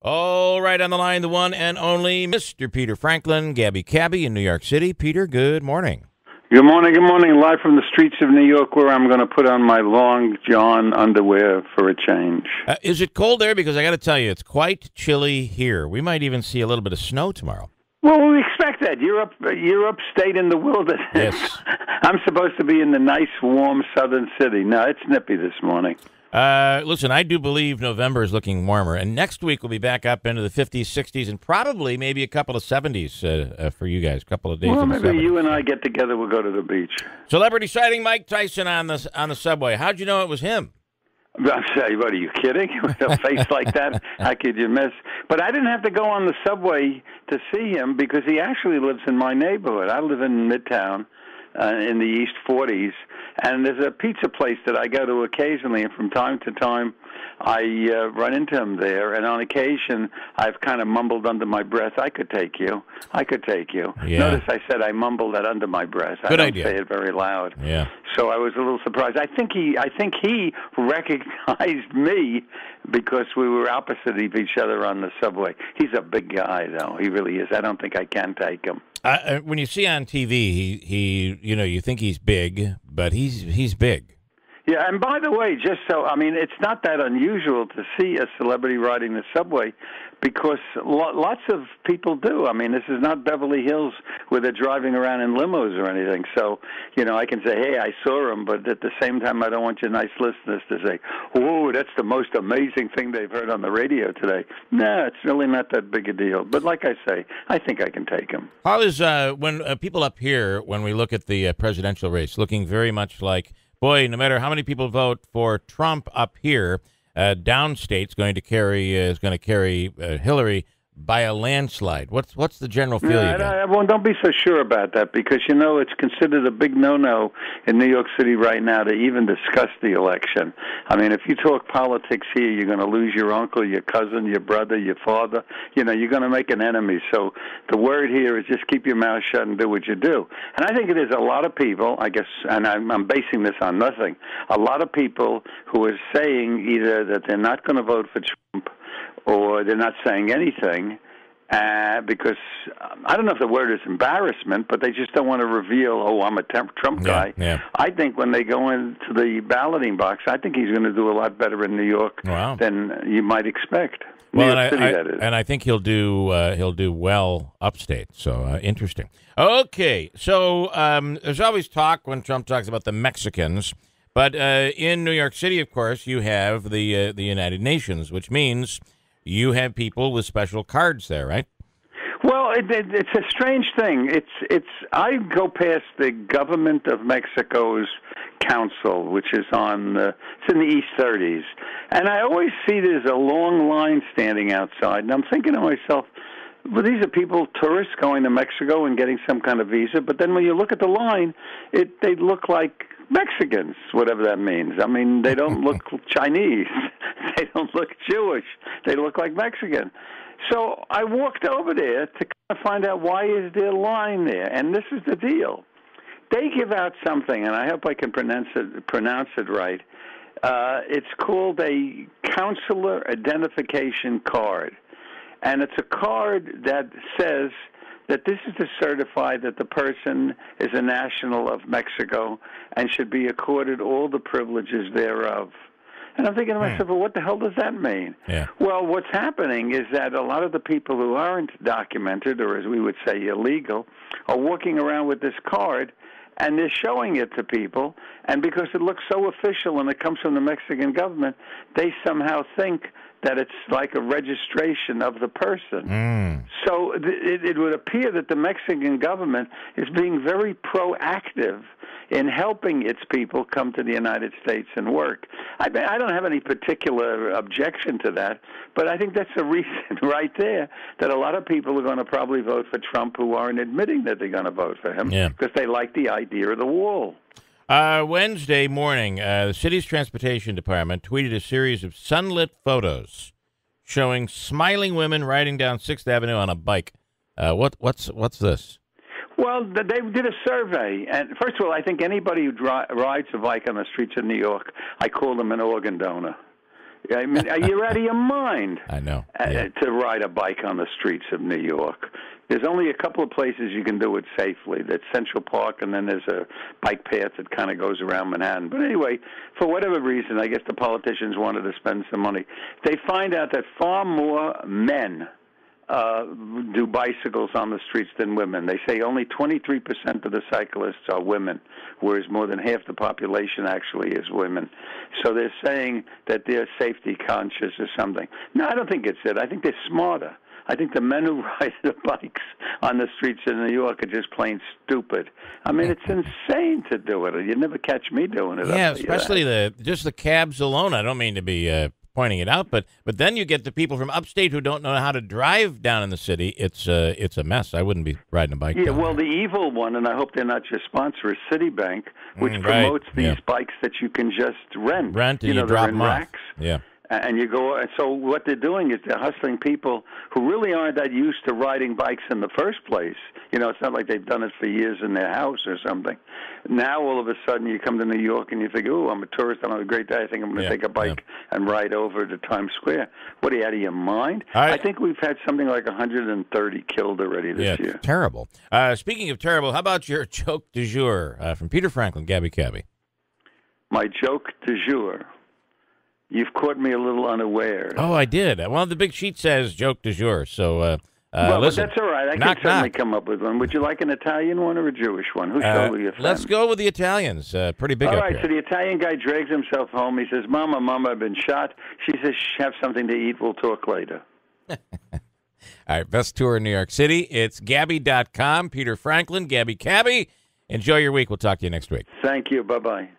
All right, on the line, the one and only Mr. Peter Franklin, Gabby Cabby in New York City. Peter, good morning. Good morning, good morning. Live from the streets of New York, where I'm going to put on my long john underwear for a change. Is it cold there? Because I got to tell you, it's quite chilly here. We might even see a little bit of snow tomorrow. Well, we expect that. You're upstate in the wilderness. Yes. I'm supposed to be in the nice, warm southern city. No, it's nippy this morning. Listen, I do believe November is looking warmer, and next week we'll be back up into the 50s, 60s, and probably maybe a couple of 70s for you guys, a couple of days. Well, in the maybe 70s. you and I get together, we'll go to the beach. Celebrity sighting Mike Tyson on the subway. How'd you know it was him? I'm sorry, what, are you kidding? With a face like that, how could you miss? But I didn't have to go on the subway to see him because he actually lives in my neighborhood. I live in Midtown. In the East 40s, and there's a pizza place that I go to occasionally, and from time to time I run into him there, and on occasion I've kind of mumbled under my breath, I could take you. I could take you. Yeah. Notice I said I mumbled that under my breath. Good I don't idea. say it very loud. Yeah. So I was a little surprised. I think he recognized me because we were opposite of each other on the subway. He's a big guy, though. He really is. I don't think I can take him. When you see on TV, he you think he's big, but he's big. Yeah, and by the way, just so, I mean, it's not that unusual to see a celebrity riding the subway because lots of people do. I mean, this is not Beverly Hills where they're driving around in limos or anything. So, I can say, hey, I saw him, but at the same time, I don't want your nice listeners to say, whoa, that's the most amazing thing they've heard on the radio today. No, it's really not that big a deal. But like I say, I think I can take him. How is when people up here, when we look at the presidential race, looking very much like, boy, no matter how many people vote for Trump up here, downstate's going to carry Hillary by a landslide. What's the general feel you get? Well, don't be so sure about that because, it's considered a big no-no in New York City right now to even discuss the election. I mean, if you talk politics here, you're going to lose your uncle, your cousin, your brother, your father. You're going to make an enemy. So the word here is just keep your mouth shut and do what you do. And I think it is a lot of people, I guess, and I'm basing this on nothing, a lot of people who are saying either that they're not going to vote for Trump or they're not saying anything because I don't know if the word is embarrassment, but they just don't want to reveal, I'm a Trump guy. Yeah. I think when they go into the balloting box, I think he's going to do a lot better in New York than you might expect. Well, and I think he'll do well upstate. So interesting. Okay, so there's always talk when Trump talks about the Mexicans, but in New York City, of course, you have the United Nations, which means you have people with special cards there, right? Well, it's a strange thing. I go past the government of Mexico's council, which is it's in the East 30s, and I always see there's a long line standing outside, and I'm thinking to myself, well, these are people, tourists going to Mexico and getting some kind of visa, but then when you look at the line, they look like Mexicans, whatever that means. I mean, they don't look Chinese. They don't look Jewish. They look like Mexican. So I walked over there to kind of find out why is there a line there, and this is the deal. They give out something, and I hope I can pronounce it right. It's called a Consular Identification Card, and it's a card that says that this is to certify that the person is a national of Mexico and should be accorded all the privileges thereof. And I'm thinking to myself, well, what the hell does that mean? Yeah. Well, what's happening is that a lot of the people who aren't documented, or as we would say illegal, are walking around with this card, and they're showing it to people, and because it looks so official and it comes from the Mexican government, they somehow think that it's like a registration of the person. So it would appear that the Mexican government is being very proactive in helping its people come to the United States and work. I don't have any particular objection to that, but I think that's a reason right there that a lot of people are going to probably vote for Trump who aren't admitting that they're going to vote for him because they like the idea of the wall. Wednesday morning, the city's transportation department tweeted a series of sunlit photos showing smiling women riding down 6th Avenue on a bike. What's this? Well, they did a survey, and first of all, I think anybody who rides a bike on the streets of New York, I call them an organ donor. I mean, you're out of your mind. I know. To ride a bike on the streets of New York. There's only a couple of places you can do it safely. That's Central Park, and then there's a bike path that kind of goes around Manhattan. But anyway, for whatever reason, I guess the politicians wanted to spend some money. They find out that far more men do bicycles on the streets than women. They say only 23% of the cyclists are women, whereas more than half the population actually is women. So they're saying that they're safety conscious or something. No, I don't think it's it. I think they're smarter. I think the men who ride the bikes on the streets of New York are just plain stupid. I mean, it's insane to do it. You'd never catch me doing it. Yeah, especially just the cabs alone. I don't mean to be pointing it out, but then you get the people from upstate who don't know how to drive down in the city. It's a mess. I wouldn't be riding a bike. Yeah, down well, there. the evil one, and I hope they're not your sponsor, is Citibank, which promotes these bikes that you can just rent. And you drop them off. Racks. Yeah. And you go, and so what they're doing is they're hustling people who really aren't that used to riding bikes in the first place. You know, it's not like they've done it for years in their house or something. Now, all of a sudden, you come to New York and you think, oh, I'm a tourist, I'm having a great day. I think I'm going to take a bike and ride over to Times Square. What, are you out of your mind? I think we've had something like 130 killed already this year. Terrible. Speaking of terrible, how about your joke du jour from Peter Franklin, Gabby Cabby? My joke du jour. You've caught me a little unaware. Oh, I did. Well, the big sheet says joke du jour, so well, listen. But that's all right. I can certainly come up with one. Would you like an Italian one or a Jewish one? Who shall we offend? Let's go with the Italians. Pretty big all up right, here. So the Italian guy drags himself home. He says, Mama, I've been shot. She says, have something to eat. We'll talk later. All right, best tour in New York City. It's Gabby.com. Peter Franklin, Gabby Cabby. Enjoy your week. We'll talk to you next week. Thank you. Bye-bye.